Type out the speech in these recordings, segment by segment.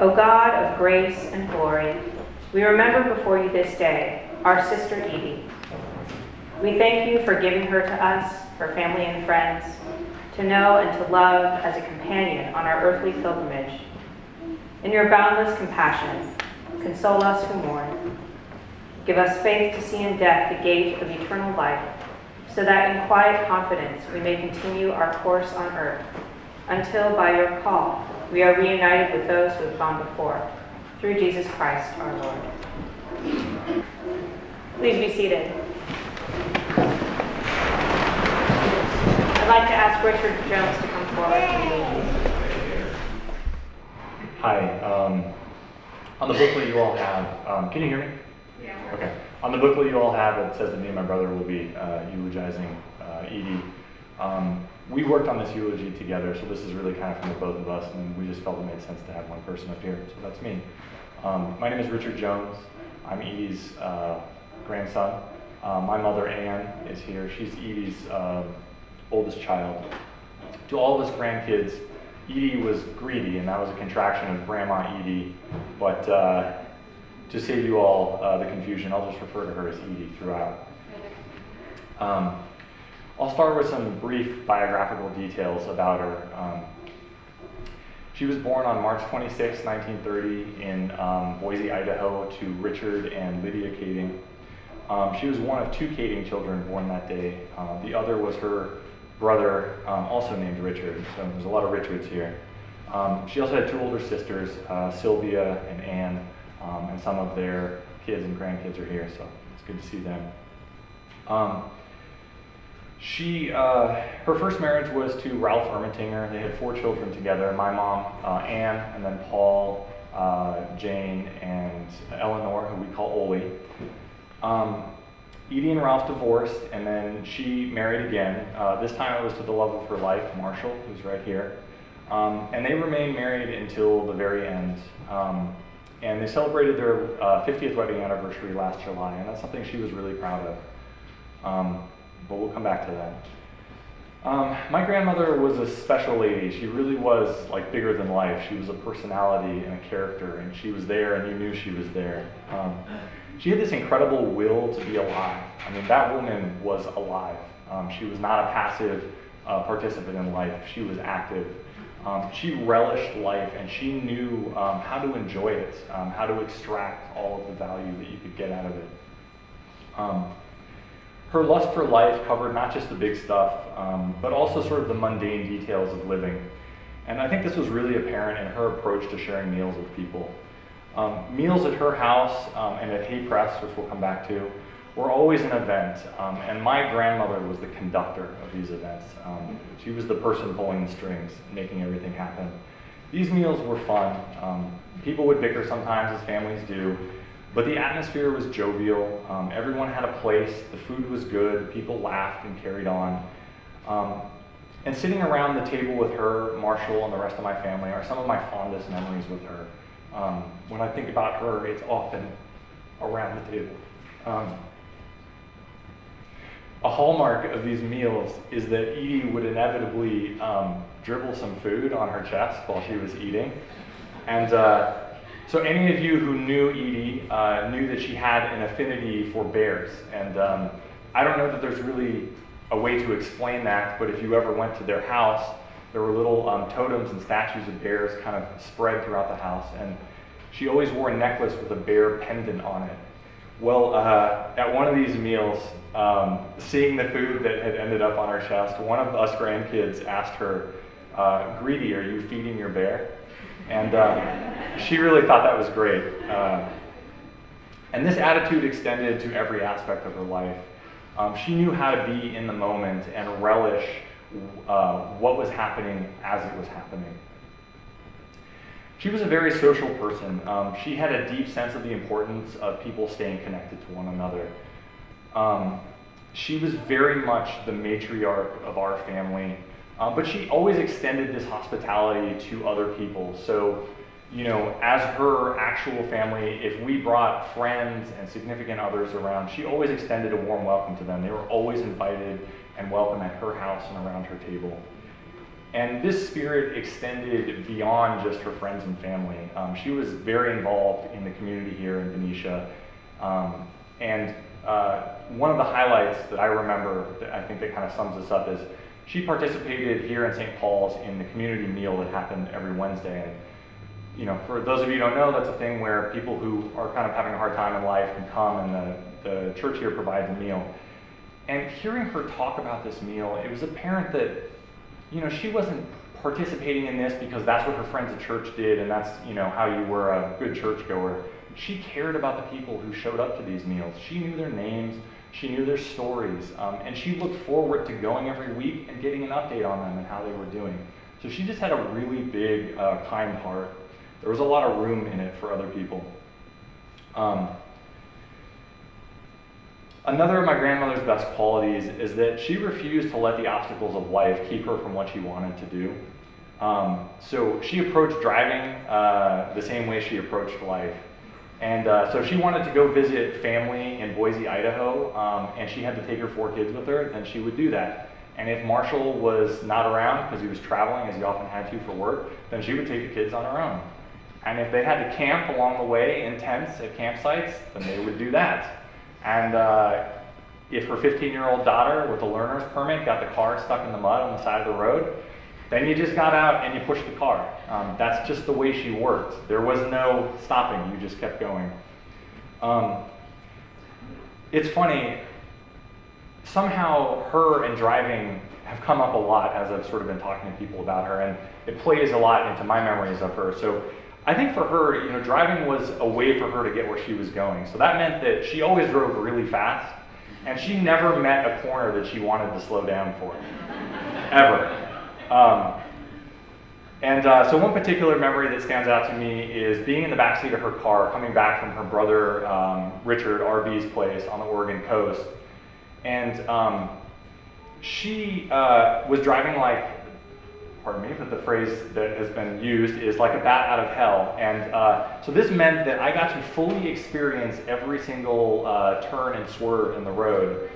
O God of grace and glory, we remember before you this day our sister Edie. We thank you for giving her to us, her family and friends, to know and to love as a companion on our earthly pilgrimage. In your boundless compassion, console us who mourn. Give us faith to see in death the gate of eternal life, so that in quiet confidence we may continue our course on earth, until by your call we are reunited with those who have gone before, through Jesus Christ our Lord. Please be seated. I'd like to ask Richard Jones to come forward. Hi. On the booklet you all have, can you hear me? Yeah. Okay. On the booklet you all have, it says that me and my brother will be eulogizing Edie. We worked on this eulogy together, so this is really kind of from the both of us, and we just felt it made sense to have one person up here, so that's me. My name is Richard Jones. I'm Edie's grandson. My mother, Ann, is here. She's Edie's oldest child. To all of us grandkids, Edie was greedy, and that was a contraction of Grandma Edie, but to save you all the confusion, I'll just refer to her as Edie throughout. I'll start with some brief biographical details about her. She was born on March 26, 1930 in Boise, Idaho to Richard and Lydia Kading. She was one of two Kading children born that day. The other was her brother, also named Richard, so there's a lot of Richards here. She also had two older sisters, Sylvia and Ann, and some of their kids and grandkids are here, so it's good to see them. Her first marriage was to Ralph Ermatinger. They had 4 children together, my mom, Ann, and then Paul, Jane, and Eleanor, who we call Ole. Edie and Ralph divorced, and then she married again. This time it was to the love of her life, Marshall, who's right here. And they remained married until the very end. And they celebrated their 50th wedding anniversary last July, and that's something she was really proud of. But we'll come back to that. My grandmother was a special lady. She really was like bigger than life. She was a personality and a character, and she was there and you knew she was there. She had this incredible will to be alive. I mean, that woman was alive. She was not a passive participant in life. She was active. She relished life, and she knew how to enjoy it, how to extract all of the value that you could get out of it. Her lust for life covered not just the big stuff, but also sort of the mundane details of living. And I think this was really apparent in her approach to sharing meals with people. Meals at her house and at Hay Press, which we'll come back to, were always an event. And my grandmother was the conductor of these events. She was the person pulling the strings, making everything happen. These meals were fun. People would bicker sometimes, as families do. But the atmosphere was jovial. Everyone had a place. The food was good. People laughed and carried on. And sitting around the table with her, Marshall, and the rest of my family are some of my fondest memories with her. When I think about her, it's often around the table. A hallmark of these meals is that Edie would inevitably dribble some food on her chest while she was eating. And so any of you who knew Edie knew that she had an affinity for bears. And I don't know that there's really a way to explain that, but if you ever went to their house, there were little totems and statues of bears kind of spread throughout the house. And she always wore a necklace with a bear pendant on it. Well, at one of these meals, seeing the food that had ended up on her chest, one of us grandkids asked her, "Greedy, are you feeding your bear?" And she really thought that was great. And this attitude extended to every aspect of her life. She knew how to be in the moment and relish what was happening as it was happening. She was a very social person. She had a deep sense of the importance of people staying connected to one another. She was very much the matriarch of our family, but she always extended this hospitality to other people. So, you know, as her actual family, if we brought friends and significant others around, she always extended a warm welcome to them. They were always invited and welcome at her house and around her table. And this spirit extended beyond just her friends and family. She was very involved in the community here in Benecia. And one of the highlights that I remember, that I think that kind of sums this up, is she participated here in St. Paul's in the community meal that happened every Wednesday. And you know, for those of you who don't know, that's a thing where people who are kind of having a hard time in life can come, and the church here provides a meal. And hearing her talk about this meal, it was apparent that, you know, she wasn't participating in this because that's what her friends at church did, and that's, you know, how you were a good churchgoer. She cared about the people who showed up to these meals. She knew their names, she knew their stories, and she looked forward to going every week and getting an update on them and how they were doing. So she just had a really big, kind heart. There was a lot of room in it for other people. Another of my grandmother's best qualities is that she refused to let the obstacles of life keep her from what she wanted to do. So she approached driving the same way she approached life. And so if she wanted to go visit family in Boise, Idaho, and she had to take her 4 kids with her, then she would do that. And if Marshall was not around because he was traveling, as he often had to for work, then she would take the kids on her own. And if they had to camp along the way in tents at campsites, then they would do that. And if her 15-year-old daughter with a learner's permit got the car stuck in the mud on the side of the road, then you just got out and you pushed the car. That's just the way she worked. There was no stopping, you just kept going. It's funny, somehow her and driving have come up a lot as I've sort of been talking to people about her, and it plays a lot into my memories of her. So I think for her, you know, driving was a way for her to get where she was going. So that meant that she always drove really fast, and she never met a corner that she wanted to slow down for, ever. So one particular memory that stands out to me is being in the backseat of her car, coming back from her brother Richard RB's place on the Oregon coast. And she was driving like, pardon me, but the phrase that has been used is like a bat out of hell. And so this meant that I got to fully experience every single turn and swerve in the road.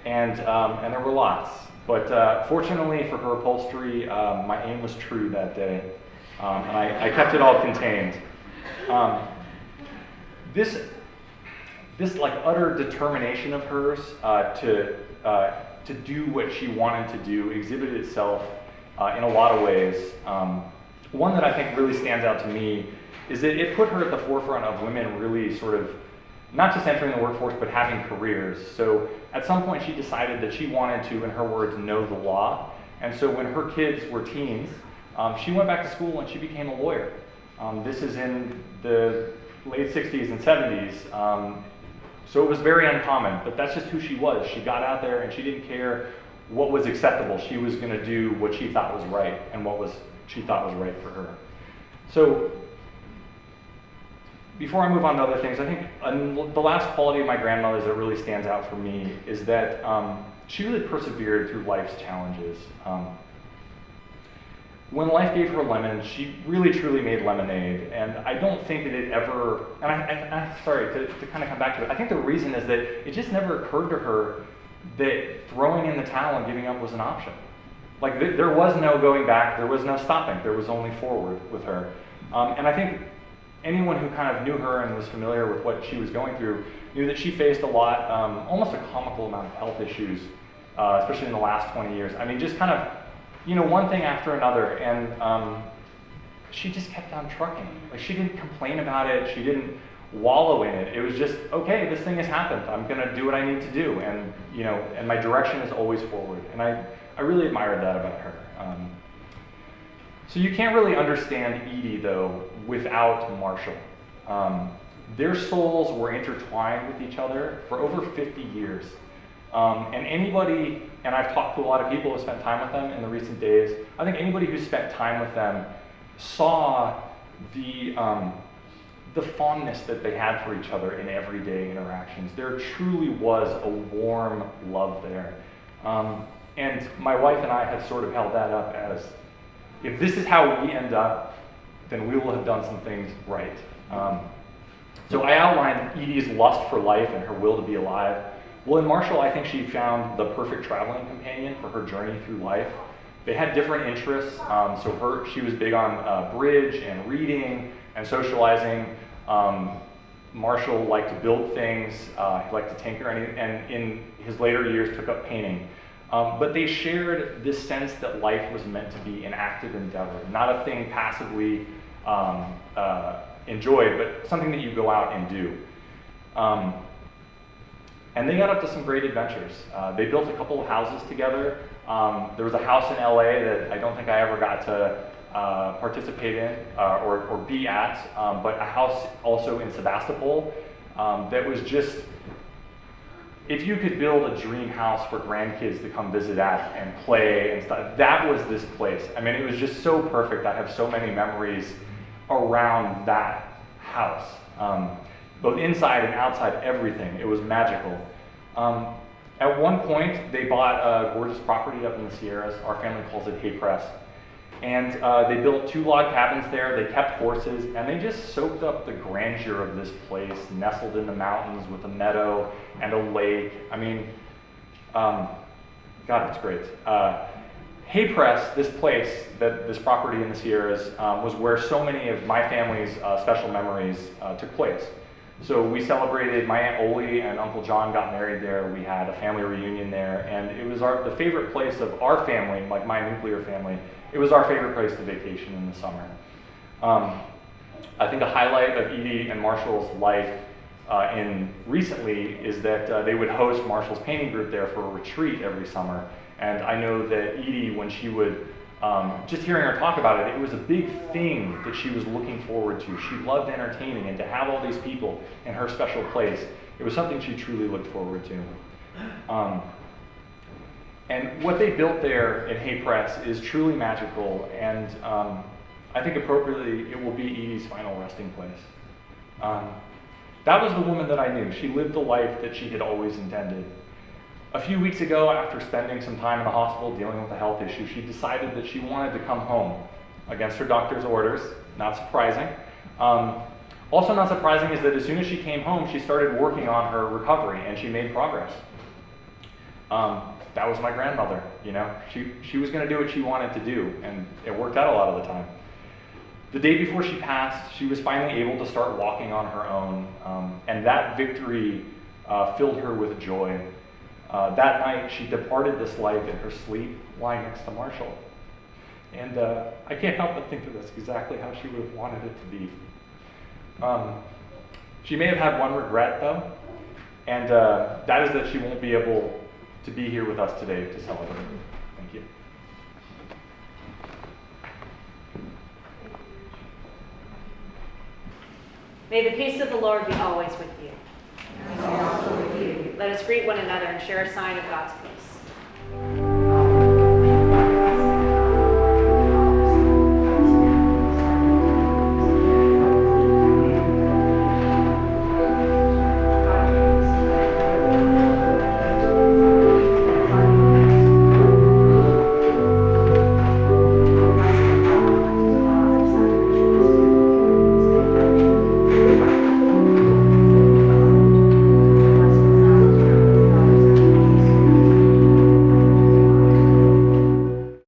And there were lots. But fortunately for her upholstery, my aim was true that day. And I kept it all contained. This like utter determination of hers to do what she wanted to do exhibited itself in a lot of ways. One that I think really stands out to me is that it put her at the forefront of women really sort of not just entering the workforce, but having careers. So at some point she decided that she wanted to, in her words, know the law. And so when her kids were teens, she went back to school and she became a lawyer. This is in the late 60s and 70s. So it was very uncommon, but that's just who she was. She got out there and she didn't care what was acceptable. She was going to do what she thought was right and what she thought was right for her. So before I move on to other things, I think the last quality of my grandmother's that really stands out for me is that she really persevered through life's challenges. When life gave her lemons, she really truly made lemonade, and I don't think that it ever, and I'm sorry, to kind of come back to it, I think the reason is that it just never occurred to her that throwing in the towel and giving up was an option. Like there was no going back, there was no stopping, there was only forward with her. And I think anyone who kind of knew her and was familiar with what she was going through knew that she faced a lot, almost a comical amount of health issues, especially in the last 20 years. I mean, just kind of, you know, one thing after another, and she just kept on trucking. Like, she didn't complain about it, she didn't wallow in it. It was just, okay, this thing has happened, I'm gonna do what I need to do, and you know, and my direction is always forward. And I really admired that about her. So you can't really understand Edie, though, without Marshall. Their souls were intertwined with each other for over 50 years. And anybody, and I've talked to a lot of people who spent time with them in the recent days, I think anybody who spent time with them saw the fondness that they had for each other in everyday interactions. There truly was a warm love there. And my wife and I have sort of held that up as, if this is how we end up, then we will have done some things right. So I outlined Edie's lust for life and her will to be alive. Well, in Marshall, I think she found the perfect traveling companion for her journey through life. They had different interests, she was big on bridge and reading and socializing. Marshall liked to build things, he liked to tinker, and in his later years took up painting. But they shared this sense that life was meant to be an active endeavor, not a thing passively enjoyed, but something that you go out and do. And they got up to some great adventures. They built a couple of houses together. There was a house in LA that I don't think I ever got to participate in or be at, but a house also in Sebastopol that was just, if you could build a dream house for grandkids to come visit at and play and stuff, that was this place. I mean, it was just so perfect. I have so many memories around that house. Both inside and outside, everything. It was magical. At one point, they bought a gorgeous property up in the Sierras. Our family calls it Hay Press. And they built 2 log cabins there. They kept horses, and they just soaked up the grandeur of this place, nestled in the mountains with a meadow and a lake. I mean, God, it's great. Hay Press, this place, this property in the Sierras, was where so many of my family's special memories took place. So we celebrated, my Aunt Oli and Uncle John got married there. We had a family reunion there, and it was the favorite place of our family, like my nuclear family. It was our favorite place to vacation in the summer. I think a highlight of Edie and Marshall's life recently is that they would host Marshall's painting group there for a retreat every summer. And I know that Edie, when she would, just hearing her talk about it, it was a big thing that she was looking forward to. She loved entertaining, and to have all these people in her special place, it was something she truly looked forward to. And what they built there in Hay Press is truly magical, and I think appropriately it will be Edie's final resting place. That was the woman that I knew. She lived the life that she had always intended. A few weeks ago, after spending some time in the hospital dealing with a health issue, she decided that she wanted to come home against her doctor's orders. Not surprising. Also not surprising is that as soon as she came home, she started working on her recovery, and she made progress. That was my grandmother, you know. She was going to do what she wanted to do, and it worked out a lot of the time. The day before she passed, she was finally able to start walking on her own, and that victory filled her with joy. That night, she departed this life in her sleep, lying next to Marshall. And I can't help but think of this exactly how she would have wanted it to be. She may have had one regret, though, and that is that she won't be able to be here with us today to celebrate. Thank you. May the peace of the Lord be always with you. And also with you. Let us greet one another and share a sign of God's peace.